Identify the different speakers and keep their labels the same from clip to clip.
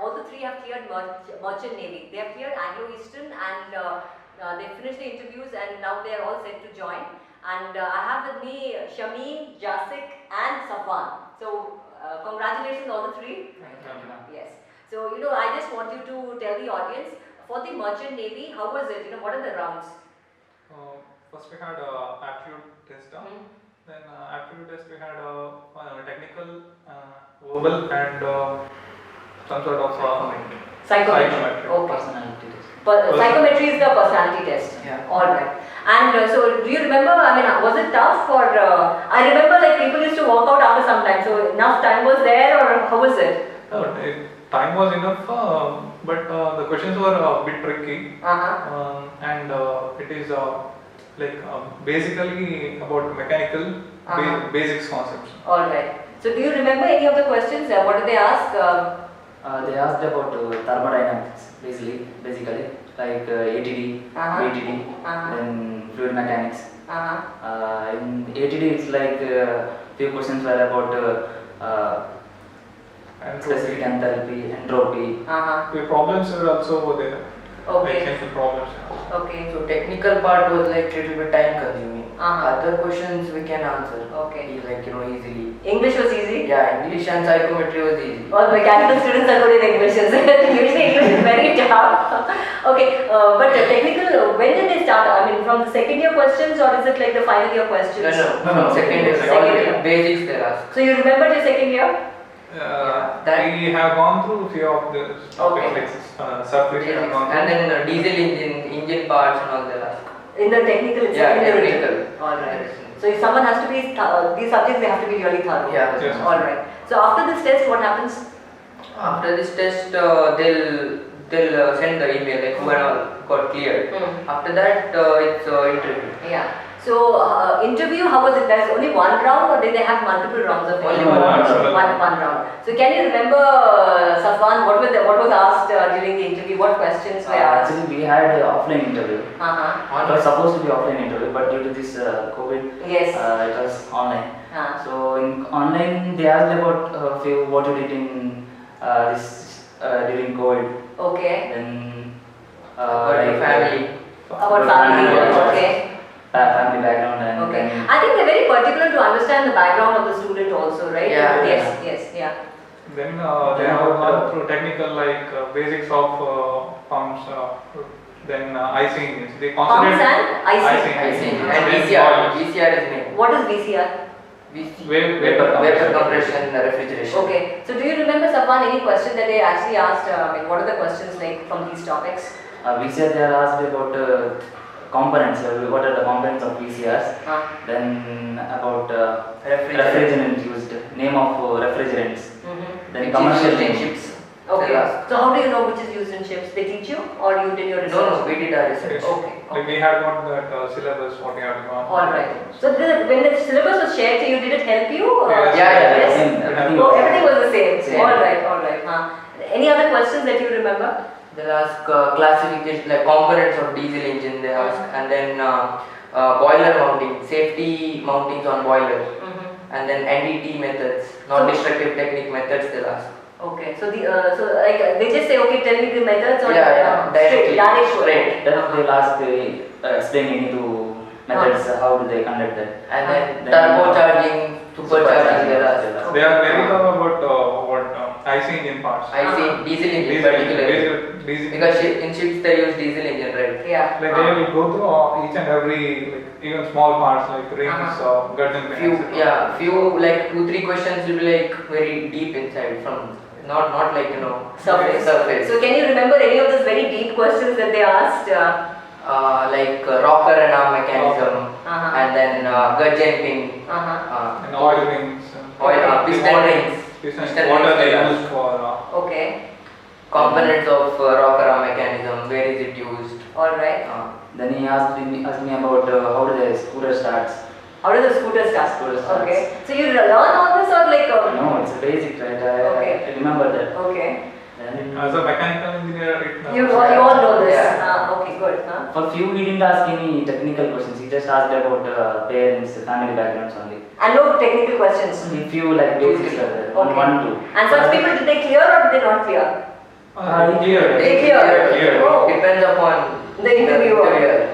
Speaker 1: all the three have cleared Merchant Navy. They have cleared Anglo-Eastern and they finished the interviews and now they are all set to join. And I have with me Shameen, Jasik and Safwan. So congratulations all the three.
Speaker 2: Thank you.
Speaker 1: Yes. So I just want you to tell the audience, for the Merchant Navy, how was it? What are the rounds?
Speaker 2: First we had aptitude test done. Then aptitude test we had technical, verbal and some sort of
Speaker 1: Psychometry. Okay.
Speaker 3: Personality test.
Speaker 1: Psychometry is the personality test.
Speaker 3: Yeah.
Speaker 1: All right. And so do you remember, was it tough or, I remember like people used to walk out after some time, so enough time was there or how was it?
Speaker 2: Time was enough, but the questions were a bit tricky. And it is basically about mechanical basics concepts.
Speaker 1: All right. So do you remember any of the questions? What did they ask?
Speaker 3: They asked about thermodynamics, basically like ATD, VTD, then fluid mechanics. In ATD, it's like few questions were about specific enthalpy, entropy.
Speaker 2: The problems were also there.
Speaker 1: Okay.
Speaker 2: Like simple problems.
Speaker 1: Okay.
Speaker 4: So technical part was like little bit time consuming.
Speaker 1: Uh-huh.
Speaker 4: Other questions we can answer.
Speaker 1: Okay.
Speaker 4: Like easily.
Speaker 1: English was easy?
Speaker 4: Yeah, English and psychometry was easy.
Speaker 1: All mechanical students are good in English. Usually English is very tough. Okay, but technical, when did they start? From the second year questions or is it like the final year questions?
Speaker 4: No, second year.
Speaker 1: Second year.
Speaker 4: Basics they asked.
Speaker 1: So you remember your second year?
Speaker 2: We have gone through few of the topics like surface
Speaker 4: And then diesel engine parts and all they asked.
Speaker 1: In the technical it's
Speaker 4: Yeah,
Speaker 1: second year.
Speaker 4: technical.
Speaker 1: All right. So if someone has to be, these subjects they have to be really thorough.
Speaker 4: Yeah.
Speaker 2: Yes.
Speaker 1: All right. So after this test, what happens?
Speaker 4: After this test, they'll send the email like whoever got cleared. After that, it's interview.
Speaker 1: Yeah. So interview, how was it? There's only one round or did they have multiple rounds of
Speaker 4: Only
Speaker 1: interview?
Speaker 4: one
Speaker 2: round.
Speaker 1: One round. So can you remember, Safwan, what was asked during the interview? What questions were asked?
Speaker 3: Actually, we had an offline interview. It was
Speaker 4: Online.
Speaker 3: supposed to be offline interview, but due to this COVID,
Speaker 1: Yes.
Speaker 3: it was online. So in online, they asked about few what you did in this during COVID.
Speaker 1: Okay.
Speaker 3: Then
Speaker 4: About your family.
Speaker 1: About family. Okay.
Speaker 3: Family background and
Speaker 1: Okay.
Speaker 3: then
Speaker 1: I think they're very particular to understand the background of the student also, right?
Speaker 4: Yeah.
Speaker 1: Yes, yeah.
Speaker 2: Then they have gone through technical basics of pumps, then IC engines. They
Speaker 1: Pumps
Speaker 2: considered
Speaker 1: and IC.
Speaker 4: IC
Speaker 2: engines.
Speaker 4: and VCR. VCR is main.
Speaker 1: What is VCR?
Speaker 4: Vapor compression refrigeration.
Speaker 1: Okay. So do you remember, Safwan, any question that they actually asked? What are the questions like from these topics?
Speaker 3: VCR, they are asked about components. What are the components of VCRs? Then about refrigerant used, name of refrigerants. Then commercial name.
Speaker 4: chips.
Speaker 1: Okay.
Speaker 4: Yeah.
Speaker 1: So how do you know which is used in chips? They teach you or you did your research?
Speaker 4: No, we did our research.
Speaker 1: Okay.
Speaker 2: Like we had got that syllabus what we had gone.
Speaker 1: All right. So when the syllabus was shared to you, did it help you?
Speaker 2: Yes.
Speaker 1: Yes.
Speaker 3: Everything
Speaker 1: Oh,
Speaker 3: was-
Speaker 1: everything was the same.
Speaker 3: Same.
Speaker 1: All right. Any other questions that you remember?
Speaker 4: They'll ask classification like components of diesel engine they ask, and then boiler mounting, safety mountings on boiler, and then NDT methods, non-destructive technique methods they'll ask.
Speaker 1: Okay. So they just say, okay, tell me the methods or
Speaker 4: directly,
Speaker 1: straight.
Speaker 3: Then they'll ask, explain any two methods, how do they conduct that.
Speaker 4: And then
Speaker 3: Then-
Speaker 4: turbocharging, supercharging they'll ask.
Speaker 2: They are very thorough about IC engine parts.
Speaker 4: I see diesel engine particularly.
Speaker 2: Diesel.
Speaker 4: Because in ships they use diesel engine, right?
Speaker 1: Yeah.
Speaker 2: Like they will go through each and every even small parts like rings, guts and pins.
Speaker 4: Few like 2-3 questions will be like very deep inside from not like
Speaker 1: Surface.
Speaker 4: surface.
Speaker 1: So can you remember any of those very deep questions that they asked?
Speaker 4: Like rocker and arm mechanism, and then gudgeon pin,
Speaker 2: And oil rings.
Speaker 4: piston rings,
Speaker 2: Piston. What are they used for?
Speaker 1: Okay.
Speaker 4: components of rocker arm mechanism, where is it used?
Speaker 1: All right.
Speaker 3: Then he asked me about how do the scooter starts.
Speaker 1: How does the scooter start?
Speaker 3: Scooter starts.
Speaker 1: Okay. So you learn all this or like?
Speaker 3: No, it's a basic, right?
Speaker 1: Okay.
Speaker 3: I remember that.
Speaker 1: Okay.
Speaker 3: Then
Speaker 2: As a mechanical engineer,
Speaker 1: You all know this.
Speaker 4: Yeah.
Speaker 1: Okay, good.
Speaker 3: for few, he didn't ask any technical questions. He just asked about parents, family backgrounds only.
Speaker 1: And no technical questions.
Speaker 3: A few like basics are there.
Speaker 1: Okay.
Speaker 3: One, two.
Speaker 1: And such people, did they clear or did they not clear?
Speaker 2: Cleared.
Speaker 1: They cleared.
Speaker 2: Cleared.
Speaker 1: Oh.
Speaker 4: Depends upon
Speaker 1: The interviewer.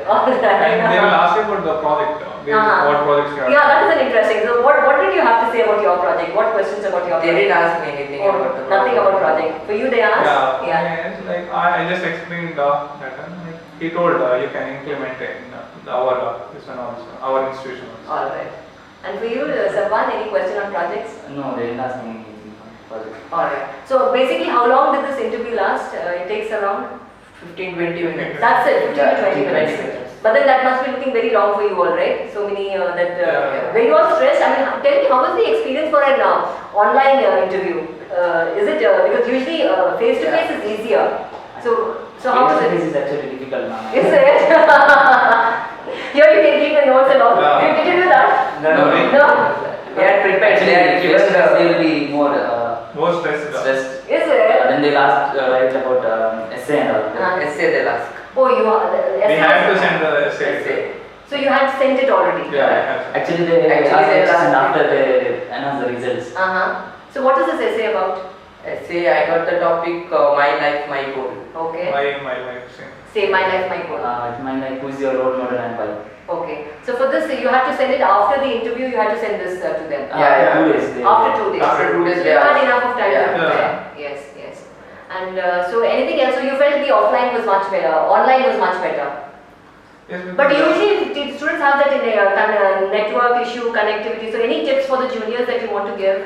Speaker 1: All
Speaker 2: And
Speaker 1: right.
Speaker 2: they will ask you about the project. What projects you are.
Speaker 1: Yeah, that is an interesting. So what did you have to say about your project? What questions about your
Speaker 4: They
Speaker 1: project?
Speaker 4: didn't ask me anything
Speaker 1: Oh,
Speaker 4: about the
Speaker 1: nothing about project. For you, they asked.
Speaker 2: Yeah,
Speaker 1: Yeah.
Speaker 2: yes, like I just explained that he told you can implement in this one also, our institution also.
Speaker 1: All right. And for you, Sarwan, any question on projects?
Speaker 3: No, they didn't ask me anything on project.
Speaker 1: All right. So basically, how long did this interview last? It takes around.
Speaker 4: 15-20 minutes.
Speaker 1: That's it, 15 to 20
Speaker 4: 20
Speaker 1: minutes.
Speaker 4: minutes.
Speaker 1: But then that must be looking very long for you all, right? So many
Speaker 2: Yeah.
Speaker 1: were you all stressed? I mean, tell me, how was the experience for an online interview? Is it because usually face to face is easier. So how was it?
Speaker 3: This is actually difficult, ma'am.
Speaker 1: Is it? Here you can keep the notes and all.
Speaker 2: Yeah.
Speaker 1: Did you do that?
Speaker 3: No,
Speaker 2: No,
Speaker 1: No.
Speaker 4: They are prepared. They are
Speaker 3: Actually,
Speaker 4: given
Speaker 3: they
Speaker 4: the
Speaker 3: will be more
Speaker 2: More stressed.
Speaker 3: stressed.
Speaker 1: Is it?
Speaker 3: Then they'll ask write about essay and all.
Speaker 4: essay. They'll ask.
Speaker 1: Oh, you are.
Speaker 2: We had to send the essay.
Speaker 4: Essay.
Speaker 1: So you had sent it already.
Speaker 2: Yeah, I have.
Speaker 3: Actually, they
Speaker 4: Actually,
Speaker 3: ask
Speaker 4: they'll
Speaker 3: questions
Speaker 4: ask
Speaker 3: after they announce the results.
Speaker 1: So what is this essay about?
Speaker 4: Essay. I got the topic my life, my goal.
Speaker 1: Okay.
Speaker 2: My life.
Speaker 1: Say my life, my goal.
Speaker 3: It might like who is your role model and why.
Speaker 1: Okay. So for this, you had to send it after the interview. You had to send this to them.
Speaker 4: Yeah.
Speaker 3: 2 days.
Speaker 1: After 2 days.
Speaker 4: After 2 days,
Speaker 1: So
Speaker 4: they
Speaker 1: you had
Speaker 4: asked.
Speaker 1: enough of time
Speaker 4: Yeah.
Speaker 1: to prepare. Yes, yes. And so anything else? So you felt the offline was much better. Online was much better.
Speaker 2: Yes,
Speaker 1: But usually the students have that in their network issue, connectivity. So any tips for the juniors that you want to give?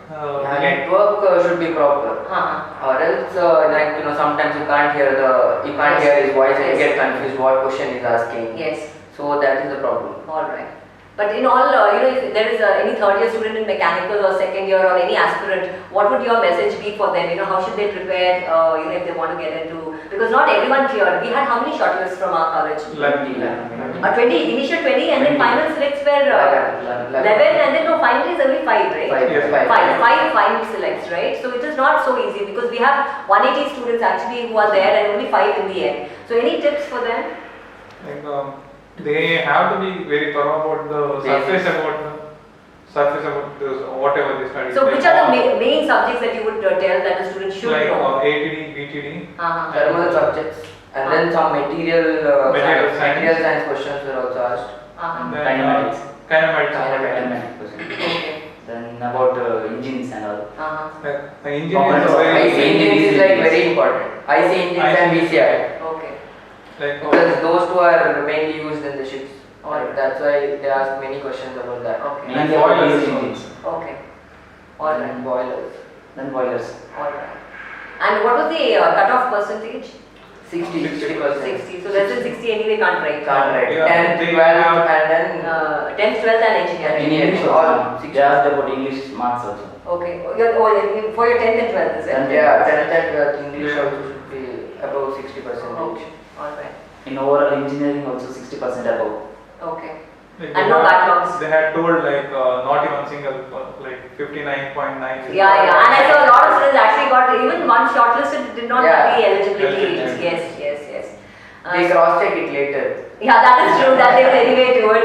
Speaker 4: Network should be proper. Or else, sometimes you can't hear his voice and you get confused what question he's asking.
Speaker 1: Yes.
Speaker 4: So that is the problem.
Speaker 1: All right. But in all, if there is any third year student in mechanical or second year or any aspirant, what would your message be for them? How should they prepare, if they want to get into, because not everyone cleared. We had how many shortlists from our college?
Speaker 2: 11.
Speaker 1: 20, initial 20 and then
Speaker 3: 20.
Speaker 1: final selects were 11 and then no, final is only 5, right?
Speaker 2: Yes.
Speaker 1: Five final selects, right? So it is not so easy because we have 180 students actually who are there and only 5 in the end. So any tips for them?
Speaker 2: They have to be very thorough about the surface about this, whatever they study.
Speaker 1: So which are the main subjects that you would tell that the student should
Speaker 2: like
Speaker 1: know?
Speaker 2: ATD, BTD.
Speaker 4: Thermal subjects. And then some material
Speaker 2: Material
Speaker 4: science questions were also asked.
Speaker 2: Then,
Speaker 3: Kinematics.
Speaker 2: Kinematics.
Speaker 3: Kinematics question.
Speaker 1: Okay.
Speaker 3: Then about engines and all.
Speaker 2: The engine
Speaker 3: Components
Speaker 2: is
Speaker 3: of
Speaker 2: very
Speaker 4: IC engines is like very important. IC engines and VCI.
Speaker 1: Okay.
Speaker 2: like
Speaker 4: Because those two are mainly used in the ships.
Speaker 1: Alright.
Speaker 4: That's why they ask many questions about that.
Speaker 1: Okay.
Speaker 3: Mainly
Speaker 2: boilers
Speaker 3: about
Speaker 2: also.
Speaker 3: engines.
Speaker 1: Okay. All right.
Speaker 4: And boilers.
Speaker 3: Then boilers.
Speaker 1: All right. And what was the cutoff percentage?
Speaker 4: 60%.
Speaker 1: 60. So less than 60 anyway can't write.
Speaker 4: Can't write.
Speaker 2: Yeah,
Speaker 4: 10,
Speaker 2: they
Speaker 4: 12
Speaker 2: have-
Speaker 4: and then
Speaker 1: 10th, 12th and engineering.
Speaker 3: In English
Speaker 4: all
Speaker 3: also. They asked about English marks also.
Speaker 1: Okay. For your 10th and 12th, is it?
Speaker 3: Then-
Speaker 4: yeah, 10th and 12th English also should be above 60%.
Speaker 1: Okay. All right.
Speaker 3: In overall engineering also 60% above.
Speaker 1: Okay.
Speaker 2: Like
Speaker 1: And
Speaker 2: they
Speaker 1: no
Speaker 2: had-
Speaker 1: backlogs.
Speaker 2: They had told not even single, like 59.9.
Speaker 1: Yeah, yeah. And I saw a lot of students actually got even one shortlisted did not have the
Speaker 4: Yeah.
Speaker 1: eligibility.
Speaker 2: Eligibility.
Speaker 1: Yes, yes, yes.
Speaker 4: They cross check it later.
Speaker 1: Yeah, that is true. That they will anyway do it.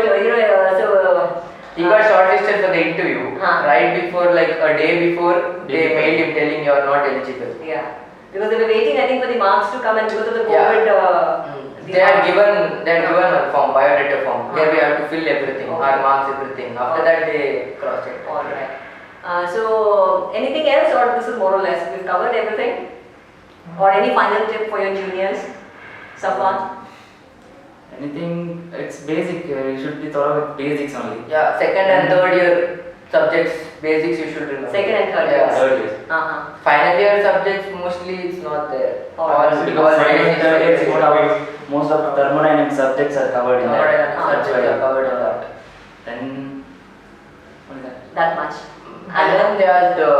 Speaker 4: He got shortlisted for the interview right before, like a day before, they
Speaker 3: Day before.
Speaker 4: mailed him telling you are not eligible.
Speaker 1: Yeah, because they were waiting, I think, for the marks to come and because of the
Speaker 4: Yeah.
Speaker 1: COVID. the
Speaker 4: They had
Speaker 1: marks-
Speaker 4: given a form, biodata form. Where we have to fill everything,
Speaker 1: Okay.
Speaker 4: our marks, everything. After that, they cross checked.
Speaker 1: All right. So anything else, or this is more or less we've covered everything, or any final tip for your juniors, Safwan?
Speaker 3: Anything, it's basic. You should be thorough with basics only.
Speaker 4: Yeah, second and third year subjects, basics you should remember.
Speaker 1: Second and third
Speaker 4: Yeah.
Speaker 1: years.
Speaker 3: Third year.
Speaker 4: Final year subjects mostly it's not there.
Speaker 1: Alright.
Speaker 3: Because
Speaker 4: basic
Speaker 3: second, third year,
Speaker 4: subjects.
Speaker 3: most of thermodynamic subjects are covered in that.
Speaker 4: Thermodynamic
Speaker 3: That's
Speaker 4: subjects are
Speaker 3: why.
Speaker 4: covered in that.
Speaker 3: Then, what is that?
Speaker 1: That much.
Speaker 4: And then there are the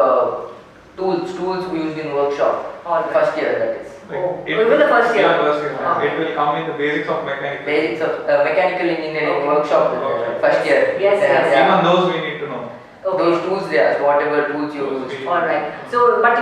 Speaker 4: tools we used in workshop.
Speaker 1: Alright.
Speaker 4: First year that is.
Speaker 1: Oh, even the first year?
Speaker 2: Yeah, first year.
Speaker 1: Okay.
Speaker 2: It will come in the basics of mechanics.
Speaker 4: Basics of mechanical engineering
Speaker 1: Okay.
Speaker 4: workshop
Speaker 2: Okay.
Speaker 4: first year.
Speaker 1: Yes,
Speaker 4: They have-
Speaker 1: yes.
Speaker 2: Even those we need to know.
Speaker 1: Okay.
Speaker 4: Those tools they asked, whatever tools you use.
Speaker 1: All right. So, but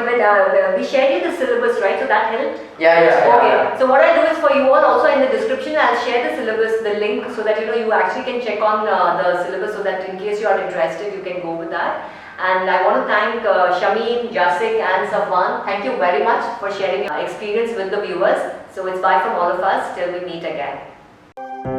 Speaker 1: we shared you the syllabus, right? So that helped.
Speaker 4: Yeah.
Speaker 1: Okay. So what I'll do is for you all also in the description I'll share the syllabus, the link, so that you actually can check on the syllabus, so that in case you are interested you can go with that. And I want to thank Shameen, Jasik and Safwan. Thank you very much for sharing your experience with the viewers. So it's bye from all of us till we meet again.